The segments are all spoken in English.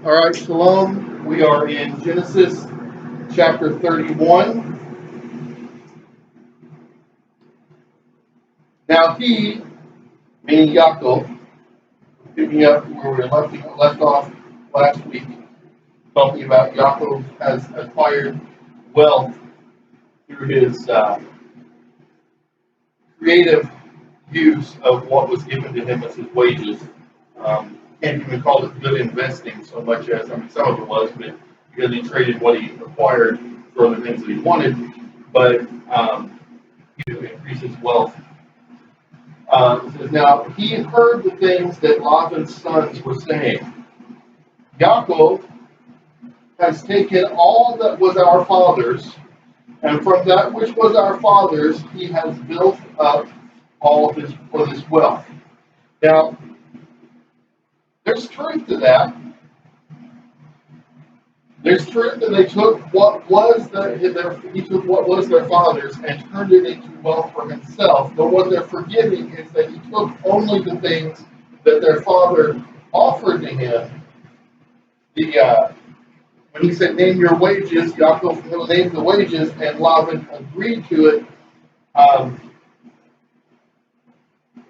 All right, Shalom. We are in Genesis chapter 31. Now he, meaning Yaakov, picking up where we left off last week, talking about Yaakov has acquired wealth through his creative use of what was given to him as his wages. Can't even call it good investing so much as, some of it was, but because he traded what he acquired for other things that he wanted, but to increase his wealth. It says, now he heard the things that Laban's sons were saying. Yaakov has taken all that was our father's, and from that which was our father's, he has built up all of his wealth. Now, there's truth to that. There's truth that they took what was their father's and turned it into wealth for himself. But what they're forgetting is that he took only the things that their father offered to him. When he said, "Name your wages," Yaakov named the wages, and Laban agreed to it.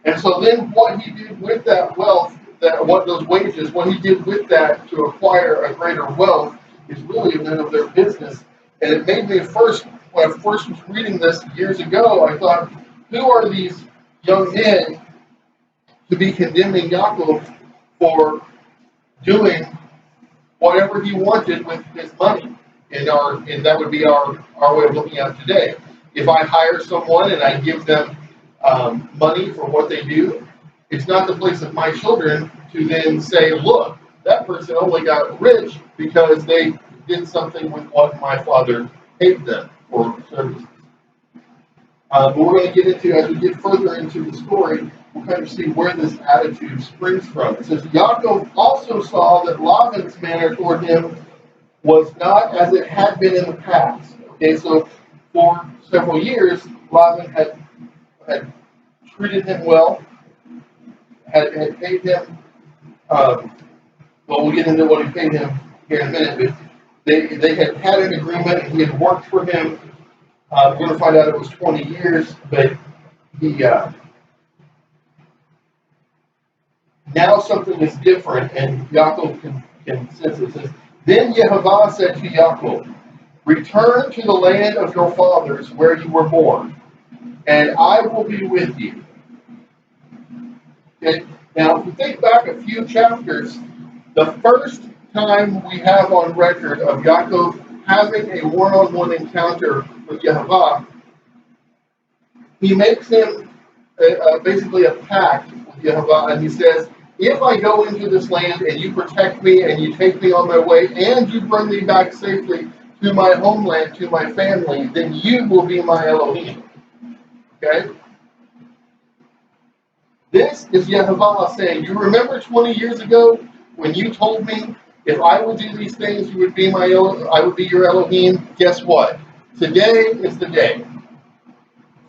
And so then, what he did with that wealth, what he did with that to acquire a greater wealth, is really none of their business. And it made me when I first was reading this years ago, I thought, who are these young men to be condemning Yaakov for doing whatever he wanted with his money? And that would be our way of looking at it today. If I hire someone and I give them money for what they do, it's not the place of my children to then say, look, that person only got rich because they did something with what my father paid them for services. But we're going to get into, as we get further into the story, we'll kind of see where this attitude springs from. It says, Yaakov also saw that Laban's manner toward him was not as it had been in the past. Okay, so for several years, Laban had treated him well, had paid him. We'll get into what he paid him here in a minute, but they had an agreement, and he had worked for him. We're going to find out it was 20 years, but now something is different, and Yaakov can sense it. It says, then Yehovah said to Yaakov, return to the land of your fathers where you were born, and I will be with you. Okay? Now, if we think back a few chapters, the first time we have on record of Yaakov having a one-on-one encounter with Yehovah, he makes him basically a pact with Yehovah, and he says, if I go into this land and you protect me and you take me on my way and you bring me back safely to my homeland, to my family, then you will be my Elohim. Okay? This is Yehovah saying, you remember 20 years ago when you told me if I would do these things, I would be your Elohim? Guess what? Today is the day.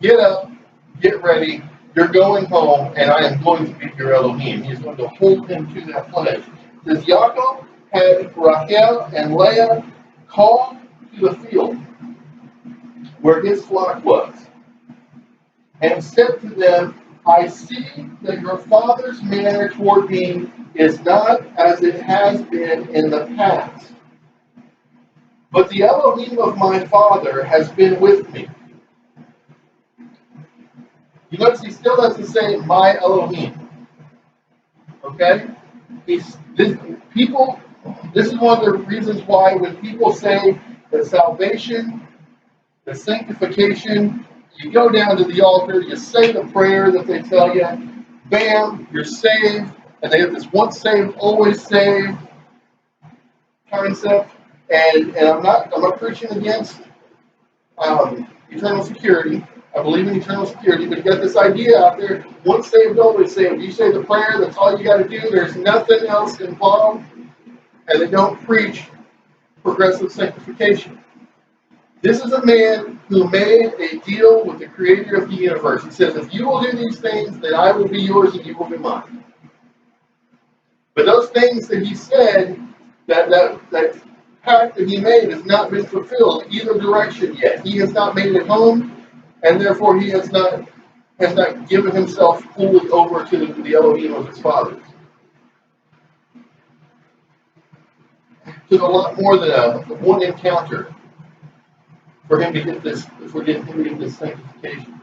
Get up, get ready, you're going home, and I am going to be your Elohim. He's going to hold him to that pledge. It says, Yaakov had Rachel and Leah called to the field where his flock was, and said to them, I see that your father's manner toward me is not as it has been in the past. But the Elohim of my father has been with me. You notice he still doesn't say my Elohim. Okay? This is one of the reasons why when people say that salvation, the sanctification, you go down to the altar, you say the prayer that they tell you, bam, you're saved, and they have this once saved, always saved concept. And I'm not preaching against eternal security. I believe in eternal security, but you got this idea out there, once saved, always saved. You say the prayer, that's all you got to do. There's nothing else involved, and they don't preach progressive sanctification. This is a man who made a deal with the creator of the universe. He says, if you will do these things, then I will be yours and you will be mine. But those things that he said, That pact that he made has not been fulfilled either direction yet. He has not made it home, and therefore he has not given himself fully over to the Elohim of his fathers. Took a lot more than one encounter for him to get this sanctification.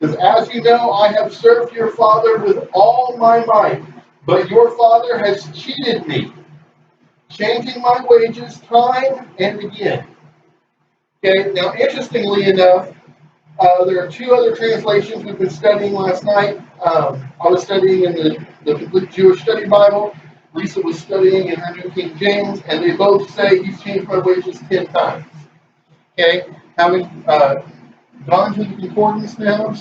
Because as you know, I have served your father with all my might, but your father has cheated me, changing my wages time and again. Okay, now interestingly enough, there are two other translations we've been studying last night. I was studying in the Complete Jewish Study Bible. Lisa was studying in her New King James, and they both say he's changed my wages 10 times. Okay, having gone to the concordance now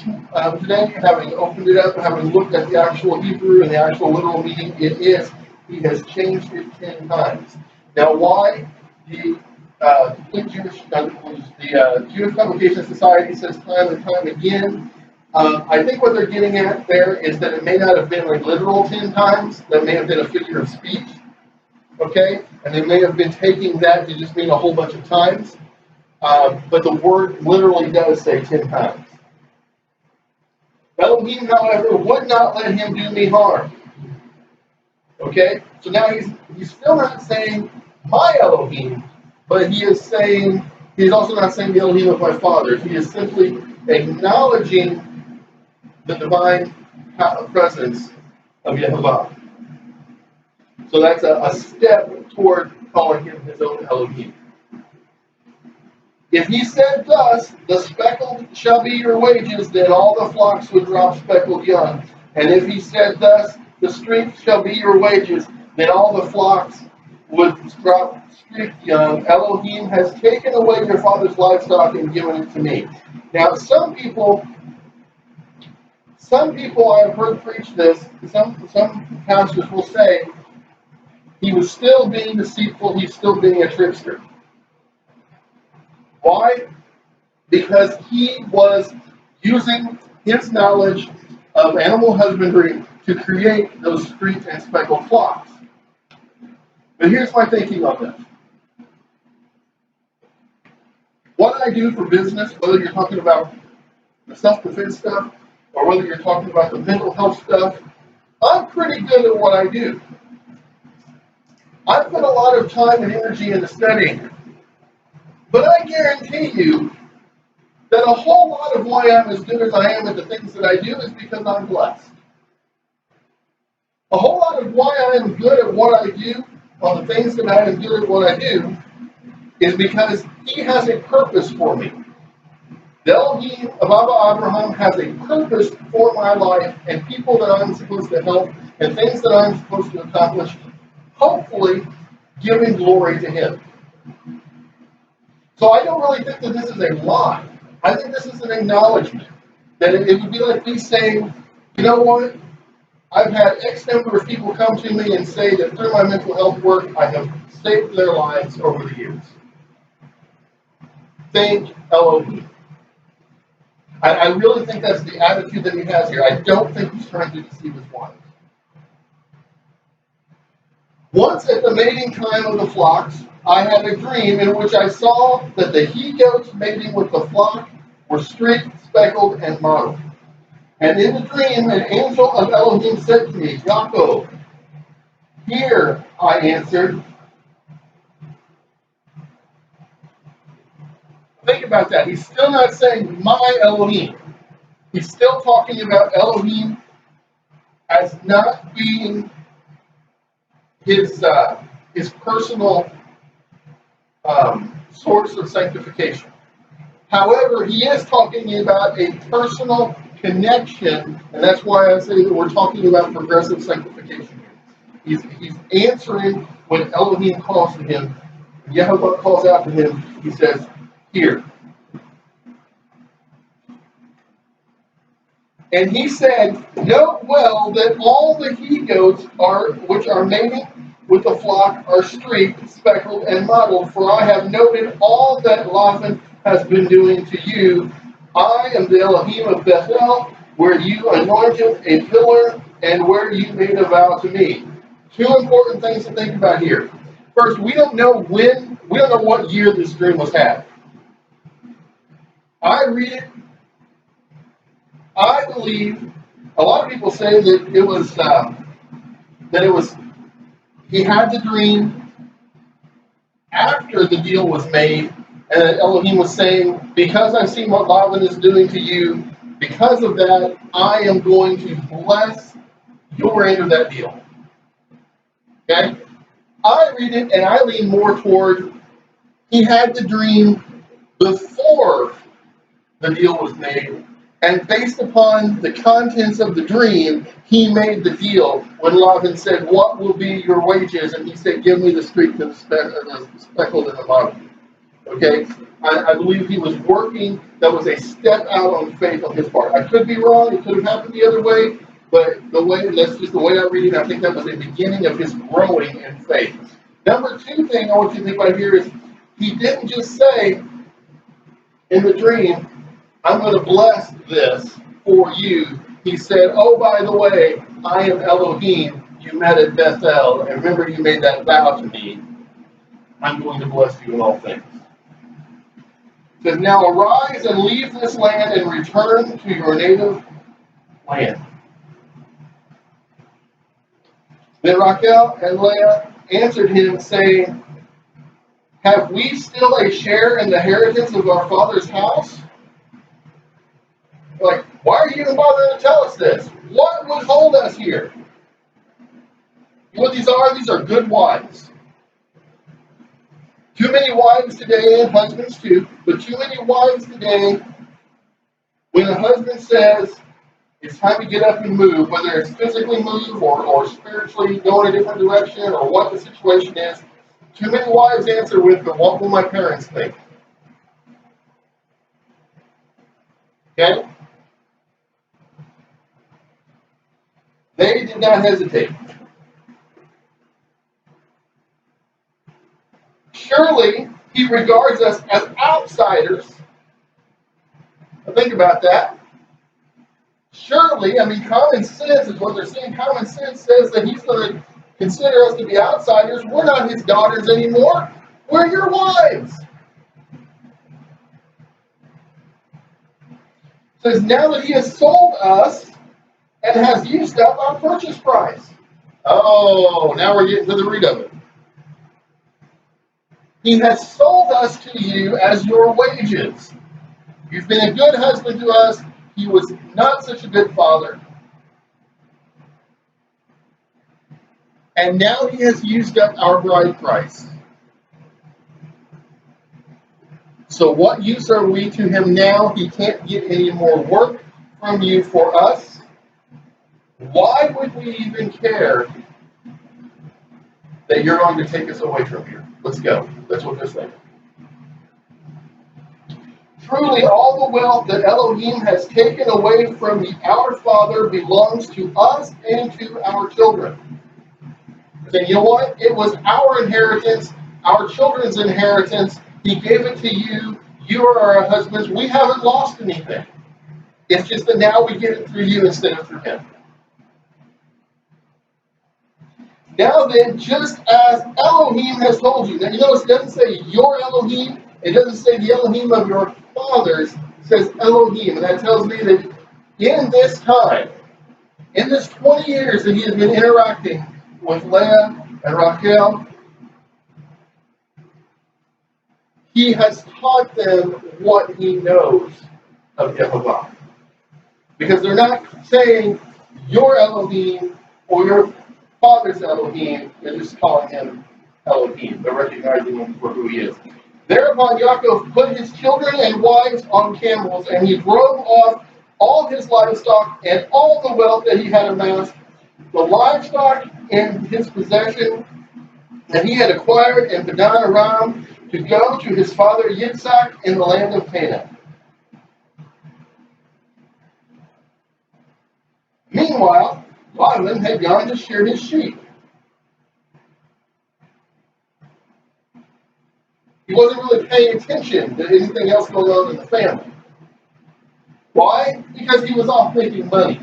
today, having opened it up, having looked at the actual Hebrew and the actual literal meaning, it is he has changed it 10 times. Now, why the Jewish Publication Society says time and time again? I think what they're getting at there is that it may not have been like literal 10 times. That may have been a figure of speech. Okay, and they may have been taking that to just mean a whole bunch of times. But the word literally does say 10 times. Elohim, however, would not let him do me harm. Okay? So now he's still not saying my Elohim, but he's also not saying the Elohim of my fathers. He is simply acknowledging the divine presence of Yehovah. So that's a step toward calling him his own Elohim. If he said thus, the speckled shall be your wages, then all the flocks would drop speckled young. And if he said thus, the streaked shall be your wages, then all the flocks would drop streaked young. Elohim has taken away your father's livestock and given it to me. Now, some people I've heard preach this, some pastors will say, he was still being deceitful, he's still being a trickster. Why? Because he was using his knowledge of animal husbandry to create those streaked and speckled flocks. But here's my thinking on this. What I do for business, whether you're talking about the self-defense stuff or whether you're talking about the mental health stuff, I'm pretty good at what I do. I put a lot of time and energy into studying. But I guarantee you that a whole lot of why I'm as good as I am at the things that I do is because I'm blessed. A whole lot of why I am good at what I do, on the things that I am good at what I do, is because he has a purpose for me. The Elohim of Abba Abraham has a purpose for my life and people that I'm supposed to help and things that I'm supposed to accomplish, hopefully giving glory to him. So I don't really think that this is a lie. I think this is an acknowledgement. That it would be like me saying, you know what? I've had X number of people come to me and say that through my mental health work, I have saved their lives over the years. Thank Elohim. I really think that's the attitude that he has here. I don't think he's trying to deceive his wife. Once at the mating time of the flocks, I had a dream in which I saw that the he-goats mating with the flock were streaked, speckled, and mottled. And in the dream, an angel of Elohim said to me, Yaakov. Here, I answered. Think about that. He's still not saying my Elohim. He's still talking about Elohim as not being his personal source of sanctification. However, he is talking about a personal connection, and that's why I say that we're talking about progressive sanctification here. He's answering when Elohim calls to him. When Yehovah calls out to him, he says, here. And he said, note well that all the he-goats which are mating with the flock are streaked, speckled, and mottled, for I have noted all that Laban has been doing to you. I am the Elohim of Bethel, where you anointed a pillar, and where you made a vow to me. Two important things to think about here. First, we don't know what year this dream was had. I read it, I believe, a lot of people say that he had the dream after the deal was made, and Elohim was saying, because I've seen what Laban is doing to you, because of that, I am going to bless your end of that deal. Okay? I read it and I lean more toward he had the dream before the deal was made, and based upon the contents of the dream, he made the deal. When Laban said, "What will be your wages?" and he said, "Give me the streak and the speckled and the bottom." Okay, I believe he was working. That was a step out on faith on his part. I could be wrong. It could have happened the other way, but that's just the way I read it. I think that was the beginning of his growing in faith. Number two thing I want you to think about here is he didn't just say in the dream, "I'm going to bless this for you." He said, "Oh, by the way, I am Elohim. You met at Bethel, and remember you made that vow to me. I'm going to bless you in all things." It says, "Now arise and leave this land and return to your native land." Then Rachel and Leah answered him, saying, "Have we still a share in the inheritance of our father's house?" Like, why are you even bothering to tell us this? What would hold us here? You know what these are? These are good wives. Too many wives today, and husbands too, but too many wives today, when a husband says, it's time to get up and move, whether it's physically move or spiritually go in a different direction or what the situation is, too many wives answer with, "But what will my parents think?" Okay? They did not hesitate. Surely he regards us as outsiders. Now think about that. Surely, common sense is what they're saying. Common sense says that he's going to consider us to be outsiders. We're not his daughters anymore. We're your wives. It says, now that he has sold us and has used up our purchase price. Oh, now we're getting to the root of it. He has sold us to you as your wages. You've been a good husband to us. He was not such a good father. And now he has used up our bride price. So what use are we to him now? He can't get any more work from you for us. Why would we even care that you're going to take us away from here? Let's go. That's what they're saying. Truly, all the wealth that Elohim has taken away from our father belongs to us and to our children. Saying, you know what? It was our inheritance, our children's inheritance. He gave it to you. You are our husbands. We haven't lost anything. It's just that now we get it through you instead of through him. Now then, just as Elohim has told you. Now you notice it doesn't say your Elohim. It doesn't say the Elohim of your fathers. It says Elohim. And that tells me that in this time, in this 20 years that he has been interacting with Leah and Rachel, he has taught them what he knows of Yehovah. Because they're not saying your Elohim or your father's Elohim, they're just calling him Elohim. They're recognizing him for who he is. Thereupon Yaakov put his children and wives on camels, and he drove off all his livestock and all the wealth that he had amassed, the livestock in his possession that he had acquired in Padan Aram, to go to his father Yitzhak in the land of Canaan. Meanwhile, Laban had gone to shear his sheep. He wasn't really paying attention to anything else going on in the family. Why? Because he was off making money.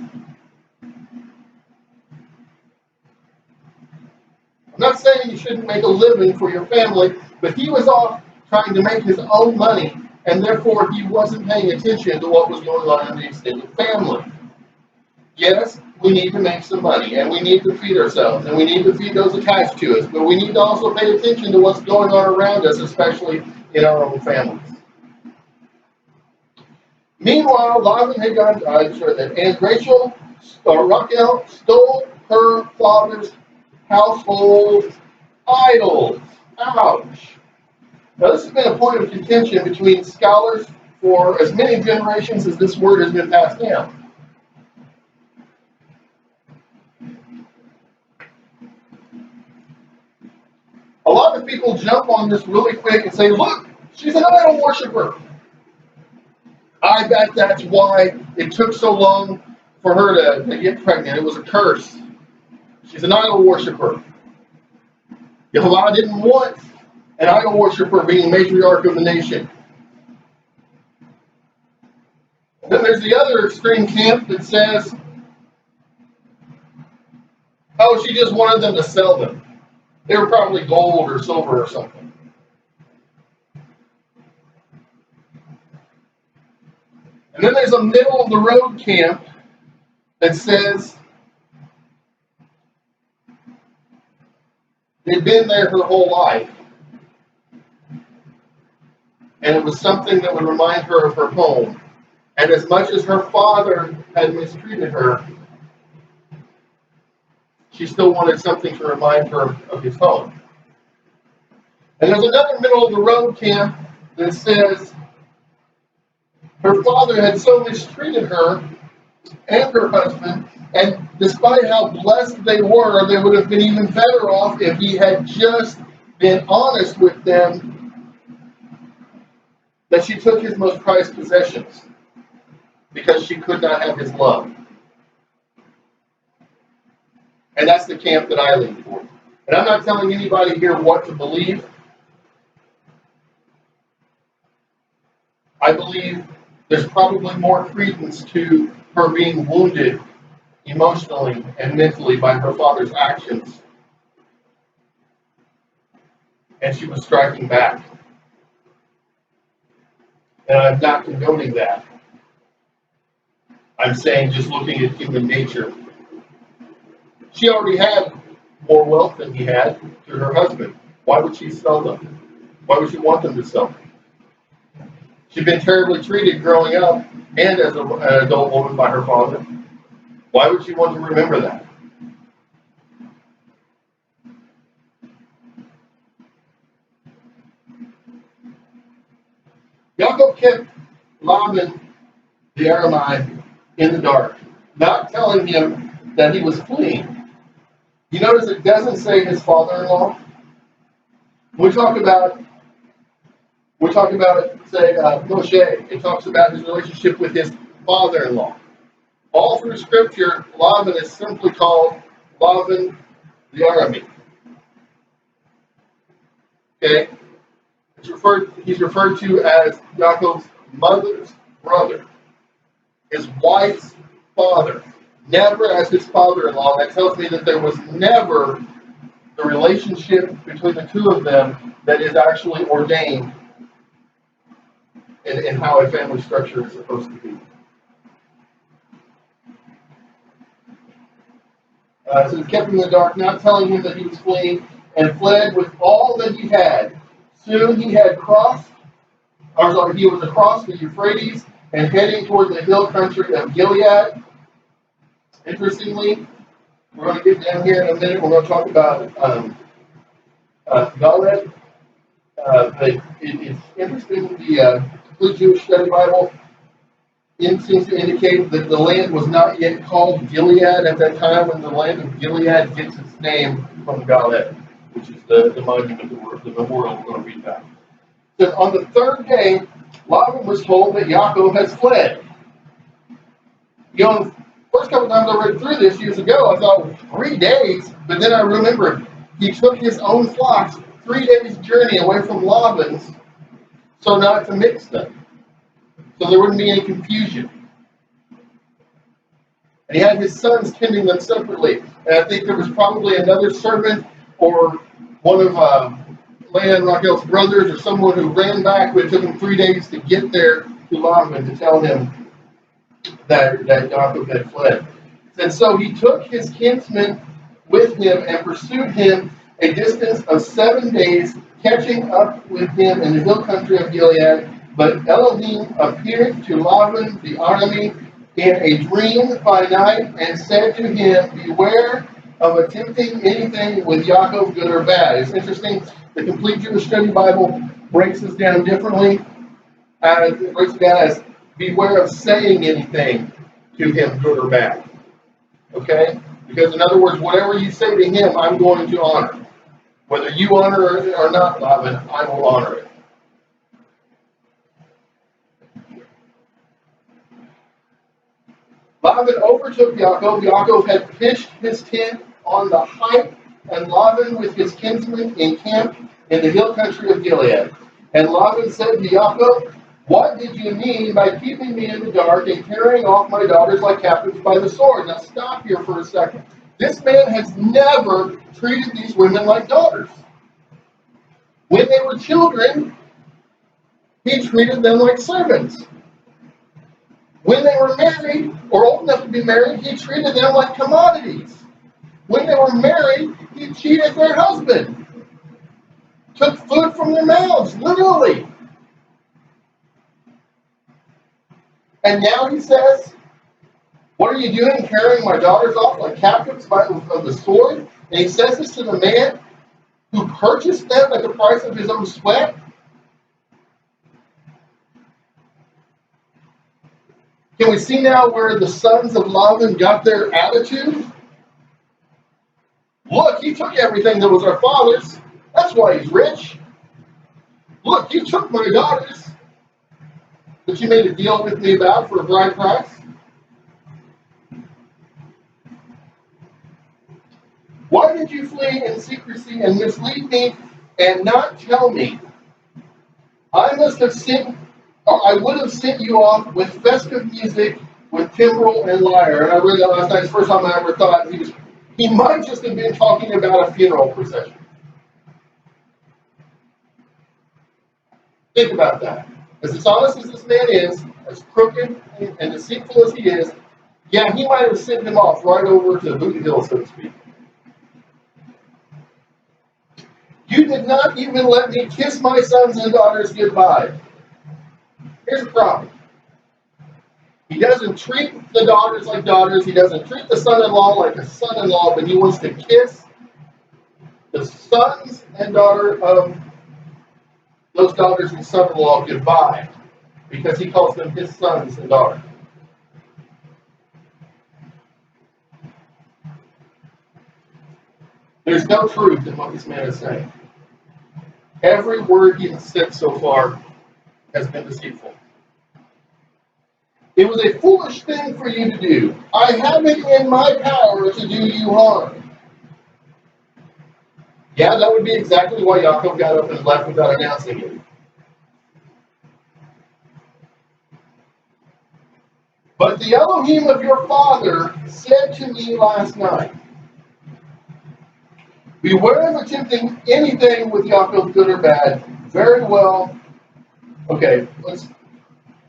not saying you shouldn't make a living for your family, but he was off trying to make his own money, and therefore he wasn't paying attention to what was going on in the extended family. Yes, we need to make some money, and we need to feed ourselves, and we need to feed those attached to us, but we need to also pay attention to what's going on around us, especially in our own families. Meanwhile, Laban had gone, and Raquel stole her father's household idols. Ouch. Now, this has been a point of contention between scholars for as many generations as this word has been passed down. A lot of people jump on this really quick and say, look, she's an idol worshiper. I bet that's why it took so long for her to get pregnant. It was a curse. She's an idol worshiper. Yehovah didn't want an idol worshiper being matriarch of the nation. And then there's the other extreme camp that says, oh, she just wanted them to sell them. They were probably gold or silver or something. And then there's a middle of the road camp that says they'd been there her whole life. And it was something that would remind her of her home. And as much as her father had mistreated her, she still wanted something to remind her of his home. And there's another middle of the road camp that says her father had so mistreated her and her husband, and despite how blessed they were, they would have been even better off if he had just been honest with them that she took his most prized possessions because she could not have his love. And that's the camp that I lean for. And I'm not telling anybody here what to believe. I believe there's probably more credence to her being wounded emotionally and mentally by her father's actions. And she was striking back. And I'm not condoning that. I'm saying just looking at human nature. She already had more wealth than he had through her husband. Why would she sell them? Why would she want them to sell them? She'd been terribly treated growing up and as an adult woman by her father. Why would she want to remember that? Jacob kept Laban the Aramite in the dark, not telling him that he was fleeing. You notice it doesn't say his father-in-law. We talk about say Moshe. It talks about his relationship with his father-in-law. All through Scripture, Laban is simply called Laban the Aramite. Okay, he's referred to as Jacob's mother's brother, his wife's father. Never as his father-in-law. That tells me that there was never the relationship between the two of them that is actually ordained in how a family structure is supposed to be. So he kept him in the dark, not telling him that he was fleeing, and fled with all that he had. Soon he was across the Euphrates and heading toward the hill country of Gilead. Interestingly, we're going to get down here in a minute. We're going to talk about Galed. But it's interesting. The Complete Jewish Study Bible seems to indicate that the land was not yet called Gilead at that time, when the land of Gilead gets its name from Galed, which is the monument, the memorial we're going to read about. It says, on the third day, Laban was told that Yaakov has fled. You know, first couple times I read through this years ago, I thought 3 days, but then I remembered he took his own flocks 3 days' journey away from Laban's, so not to mix them, so there wouldn't be any confusion. And he had his sons tending them separately. And I think there was probably another servant or one of Leah and Rachel's brothers, or someone who ran back, but it took him 3 days to get there to Laban to tell him that Jacob had fled. And so he took his kinsmen with him and pursued him a distance of 7 days, catching up with him in the hill country of Gilead. But Elohim appeared to Laban the Aramean in a dream by night and said to him, "Beware of attempting anything with Yaakov, good or bad." It's interesting. The Complete Jewish Study Bible breaks this down differently. It breaks it down as beware of saying anything to him, good or bad. Okay? Because in other words, whatever you say to him, I'm going to honor. Whether you honor it or not, Laban, I will honor it. Laban overtook Yaakov. Yaakov had pitched his tent on the height, and Laban with his kinsmen encamped in the hill country of Gilead. And Laban said to Yaakov, "What did you mean by keeping me in the dark and carrying off my daughters like captives by the sword?" Now stop here for a second. This man has never treated these women like daughters. When they were children, he treated them like servants. When they were married, or old enough to be married, he treated them like commodities. When they were married, he cheated their husband. Took food from their mouths, literally. And now he says, "What are you doing, carrying my daughters off like captives of the sword?" And he says this to the man who purchased them at the price of his own sweat. Can we see now where the sons of Laban got their attitude? Look, he took everything that was our father's. That's why he's rich. Look, you took my daughters that you made a deal with me about for a bride price. Why did you flee in secrecy and mislead me and not tell me? I would have sent you off with festive music, with timbrel and lyre. And I read that last night. It's the first time I ever thought he might just have been talking about a funeral procession. Think about that. As dishonest as this man is, as crooked and deceitful as he is, yeah, he might have sent him off right over to Boot Hill, so to speak. You did not even let me kiss my sons and daughters goodbye. Here's the problem. He doesn't treat the daughters like daughters. He doesn't treat the son-in-law like a son-in-law, but he wants to kiss the sons and daughter of those daughters and son-in-law goodbye because he calls them his sons and daughters. There's no truth in what this man is saying. Every word he has said so far has been deceitful. It was a foolish thing for you to do. I have it in my power to do you harm. Yeah, that would be exactly why Yaakov got up and left without announcing it. But the Elohim of your father said to me last night, beware of attempting anything with Yaakov, good or bad. Very well. Okay,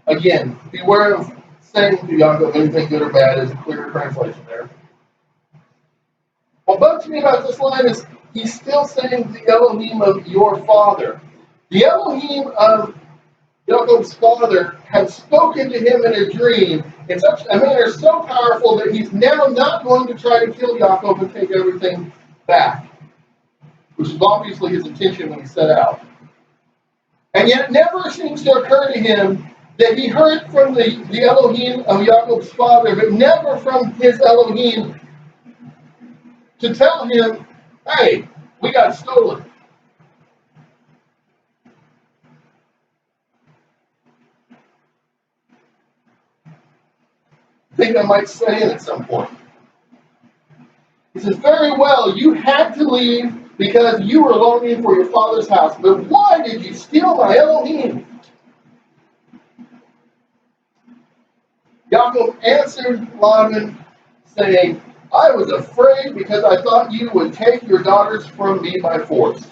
again, beware of saying to Yaakov anything good or bad is a clear translation there. What bugs me about this line is he's still saying the Elohim of your father. The Elohim of Yaakov's father had spoken to him in a dream in such a manner so powerful that he's now not going to try to kill Yaakov and take everything back, which is obviously his intention when he set out. And yet it never seems to occur to him that he heard from the Elohim of Yaakov's father, but never from his Elohim to tell him, hey, we got stolen. I think that might set in at some point. He says, very well, you had to leave because you were longing for your father's house, but why did you steal my Elohim? Yaakov answered Laban, saying, I was afraid because I thought you would take your daughters from me by force.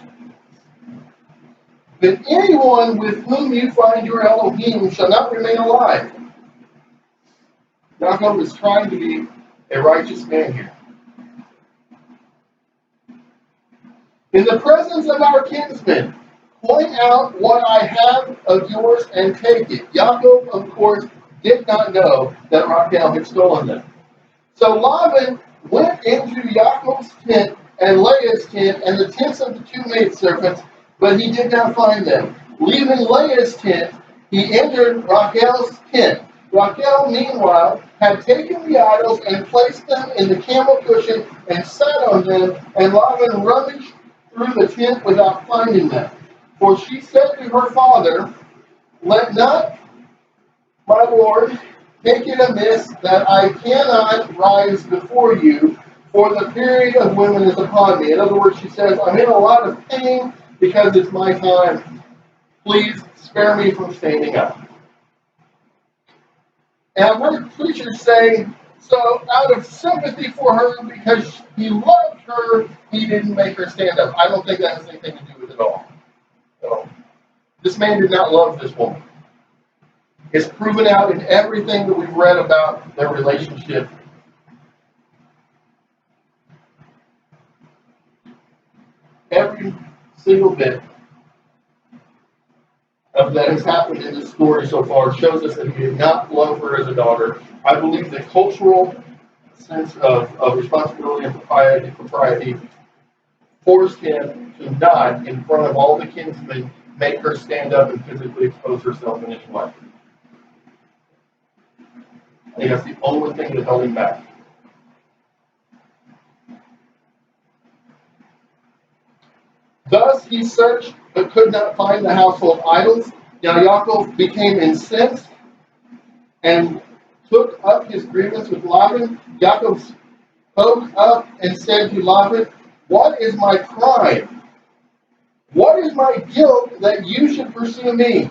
But anyone with whom you find your Elohim shall not remain alive. Yaakov is trying to be a righteous man here. In the presence of our kinsmen, point out what I have of yours and take it. Yaakov, of course, did not know that Rachel had stolen them. So Laban went into Yaakov's tent and Leah's tent and the tents of the two maidservants, but he did not find them. Leaving Leah's tent, he entered Rachel's tent. Rachel, meanwhile, had taken the idols and placed them in the camel cushion and sat on them, and Laban rummaged through the tent without finding them. For she said to her father, let not my lord take it amiss that I cannot rise before you, for the period of women is upon me. In other words, she says, I'm in a lot of pain because it's my time. Please spare me from standing up. And I've heard preachers say, so out of sympathy for her, because he loved her, he didn't make her stand up. I don't think that has anything to do with it all. No. This man did not love this woman. It's proven out in everything that we've read about their relationship. Every single bit of that has happened in this story so far shows us that he did not love her as a daughter. I believe the cultural sense of responsibility and propriety forced him to not, in front of all the kinsmen, make her stand up and physically expose herself in any way. I think that's the only thing that held him back. Thus he searched but could not find the household idols. Now Yaakov became incensed and took up his grievance with Laban. Yaakov spoke up and said to Laban, what is my crime? What is my guilt that you should pursue me?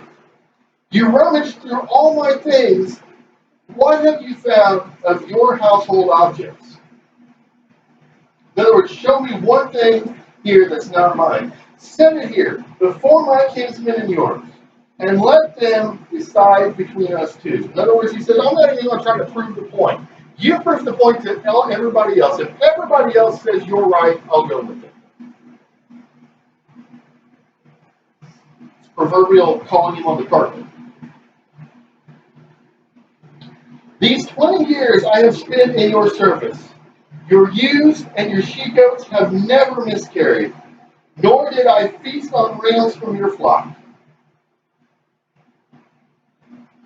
You rummaged through all my things. What have you found of your household objects? In other words, show me one thing here that's not mine. Set it here before my kinsmen and yours, and let them decide between us two. In other words, he says, I'm not even going to try to prove the point. You prove the point to everybody else. If everybody else says you're right, I'll go with it. It's proverbial calling him on the carpet. These 20 years I have spent in your service. Your ewes and your she-goats have never miscarried, nor did I feast on rams from your flock.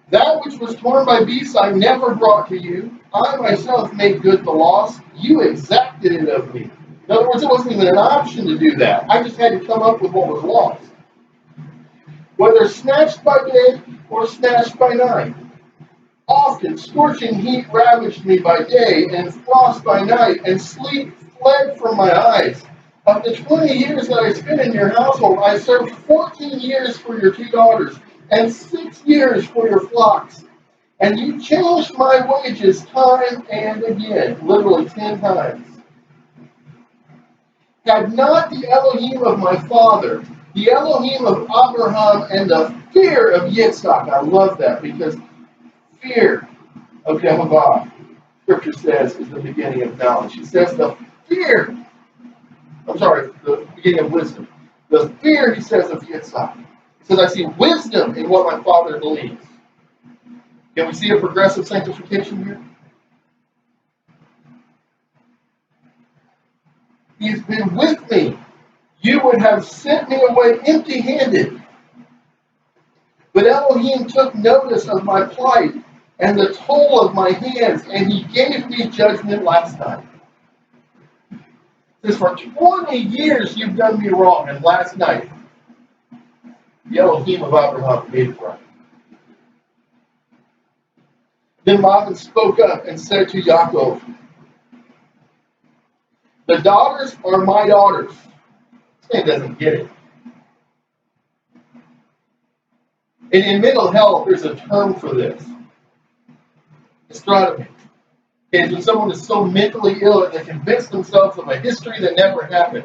That which was torn by beasts I never brought to you. I myself made good the loss. You exacted it of me. In other words, it wasn't even an option to do that. I just had to come up with what was lost. Whether snatched by day or snatched by night. Often scorching heat ravaged me by day, and frost by night, and sleep fled from my eyes. Of the 20 years that I spent in your household, I served 14 years for your two daughters, and 6 years for your flocks. And you changed my wages time and again, literally 10 times. Had not the Elohim of my father, the Elohim of Abraham, and the fear of Yitzhak, I love that, because fear of Jehovah, Scripture says, is the beginning of knowledge. He says the beginning of wisdom. The fear, he says, of Yitzhak. He says, I see wisdom in what my father believes. Can we see a progressive sanctification here? He's been with me. You would have sent me away empty-handed. But Elohim took notice of my plight and the toll of my hands, and he gave me judgment last night. Says, for 20 years you've done me wrong, and last night, the Elohim of Abraham made it right. Then Laban spoke up and said to Yaakov, the daughters are my daughters. This man doesn't get it. In mental health, there's a term for this. Astronomy. is when someone is so mentally ill that they convince themselves of a history that never happened.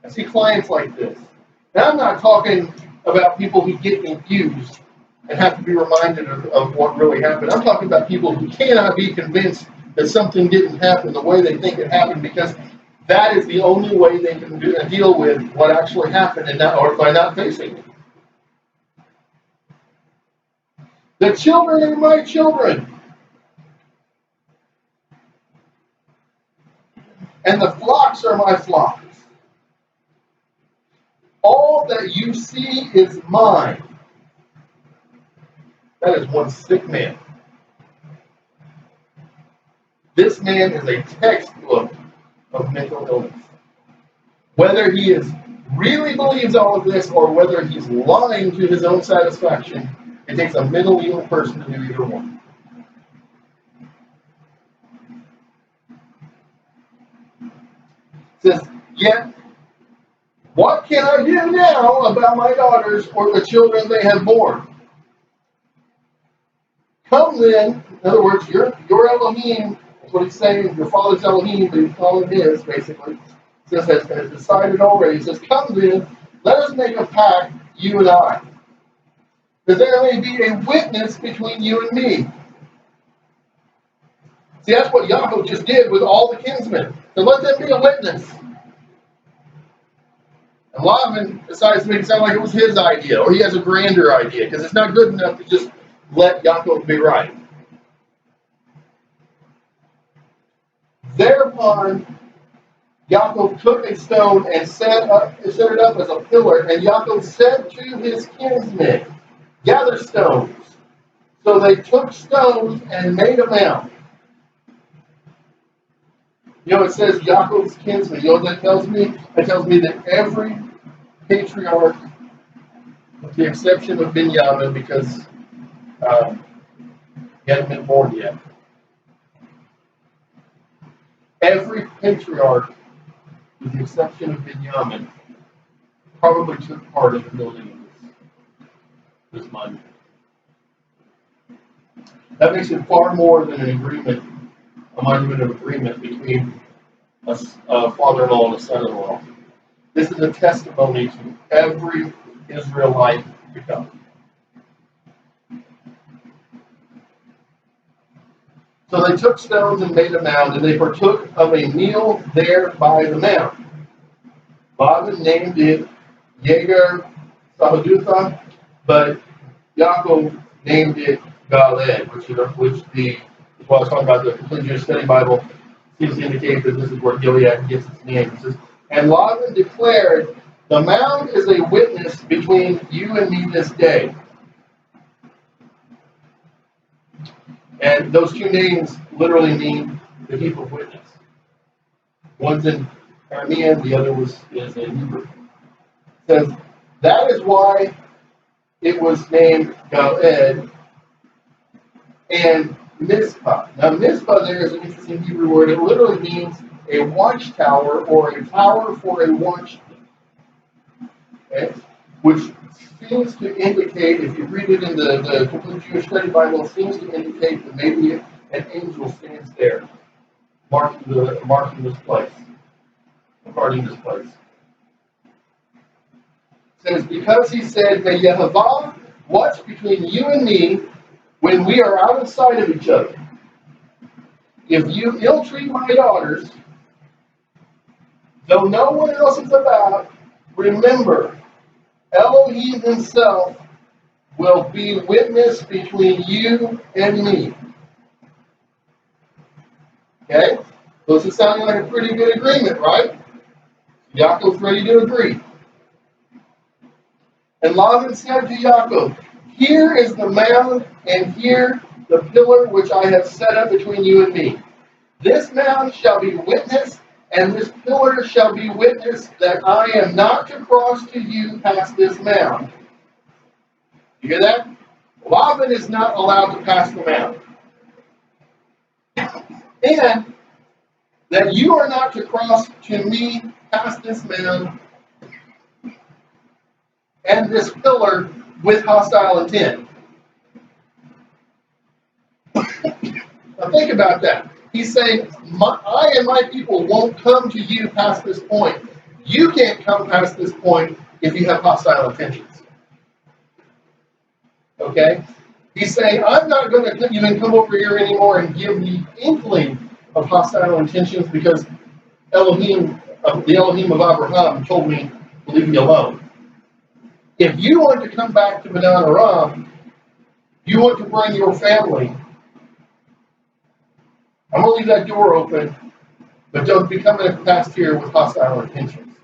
I see clients like this. Now, I'm not talking about people who get confused and have to be reminded of what really happened. I'm talking about people who cannot be convinced that something didn't happen the way they think it happened, because that is the only way they can deal with what actually happened, and not, or by not facing it. The children are my children, and the flocks are my flocks. All that you see is mine. That is one sick man. This man is a textbook of mental illness. Whether he really believes all of this or whether he's lying to his own satisfaction, it takes a mentally ill person to do either one. It says, yet, what can I do now about my daughters or the children they have borne? Come then, in other words, your Elohim, that's what he's saying, your father's Elohim, but he's calling his, basically. It says, has decided already. He says, come then, let us make a pact, you and I, that there may be a witness between you and me. See, that's what Yaakov just did with all the kinsmen. So let them be a witness. And Laban decides to make it sound like it was his idea, or he has a grander idea, because it's not good enough to just let Yaakov be right. Thereupon, Yaakov took a stone and set it up as a pillar, and Yaakov said to his kinsmen, gather stones. So they took stones and made a mound. You know, it says Yaakov's kinsmen. You know what that tells me? It tells me that every patriarch, with the exception of Binyamin, because he hadn't been born yet, every patriarch, with the exception of Binyamin, probably took part in the building of this monument. That makes it far more than an agreement, a monument of agreement between a father-in-law and a son-in-law. This is a testimony to every Israelite to come. So they took stones and made a mound, and they partook of a meal there by the mound. Laban named it Yegar Sahadutha, but Yaakov named it Galed, which is what I was talking about, the Complete Jewish Study Bible seems to indicate that this is where Gilead gets its name. It says, and Laban declared, the mound is a witness between you and me this day. And those two names literally mean the heap of witness. One's in Aramean, the other is in Hebrew. It says, that is why it was named Galed and Mizpah. Now, Mizpah there is an interesting Hebrew word. It literally means a watchtower or a tower for a watchman. Okay? Which seems to indicate, if you read it in the Complete Jewish Study Bible, it seems to indicate that maybe an angel stands there, marking this place, guarding this place. It says, because he said, may Yehovah watch between you and me when we are out of sight of each other. If you ill-treat my daughters, though no one else is about, remember, Elohim himself will be witness between you and me. Okay? So this is sounding like a pretty good agreement, right? Yaakov's ready to agree. And Laban said to Yaakov, here is the mound, and here the pillar which I have set up between you and me. This mound shall be witness, and this pillar shall be witness that I am not to cross to you past this mound. You hear that? Laban is not allowed to pass the mound. And that you are not to cross to me past this mound and this pillar with hostile intent. Now think about that. He's saying, I and my people won't come to you past this point. You can't come past this point if you have hostile intentions. Okay? He's saying, I'm not going to even come over here anymore and give the inkling of hostile intentions because Elohim, the Elohim of Abraham told me to leave me alone. If you want to come back to Padan Aram, you want to bring your family, I'm going to leave that door open, but don't be coming past here with hostile intentions.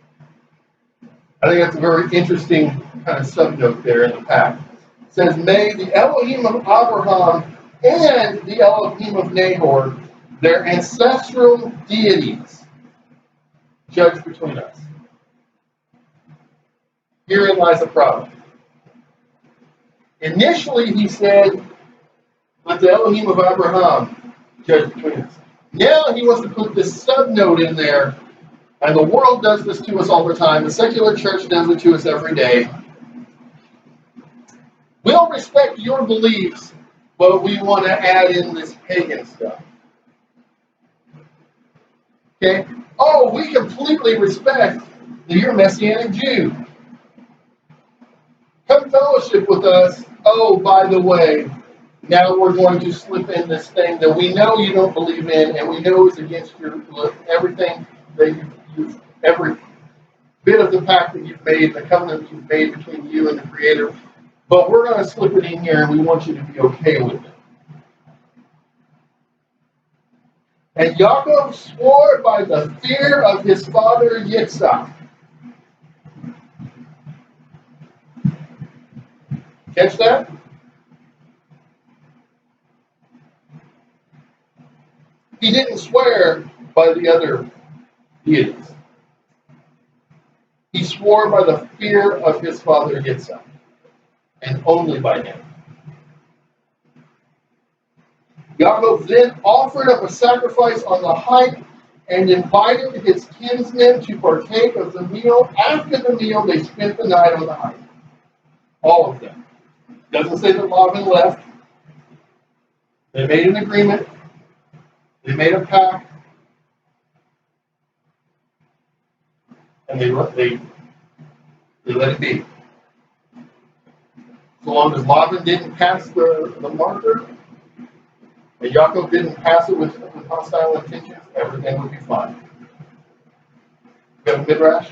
I think that's a very interesting kind of subnote there in the pack. It says, may the Elohim of Abraham and the Elohim of Nahor, their ancestral deities, judge between us. Herein lies the problem. Initially, he said, let the Elohim of Abraham judge between us. Now he wants to put this subnote in there, and the world does this to us all the time. The secular church does it to us every day. We'll respect your beliefs, but we want to add in this pagan stuff. Okay? Oh, we completely respect that you're a Messianic Jew. Come fellowship with us. Oh, by the way, now we're going to slip in this thing that we know you don't believe in, and we know is against your everything that you've every bit of the pact that you've made, the covenant that you've made between you and the Creator. But we're going to slip it in here, and we want you to be okay with it. And Yaakov swore by the fear of his father Yitzhak. Catch that? He didn't swear by the other deities. He swore by the fear of his father Yitzhak, and only by him. Yaakov then offered up a sacrifice on the height and invited his kinsmen to partake of the meal. After the meal, they spent the night on the height. All of them. Doesn't say that Laban left. They made an agreement. They made a pact. And they let it be. So long as Laban didn't pass the marker, and Yaakov didn't pass it with hostile intentions, everything would be fine. You got a midrash?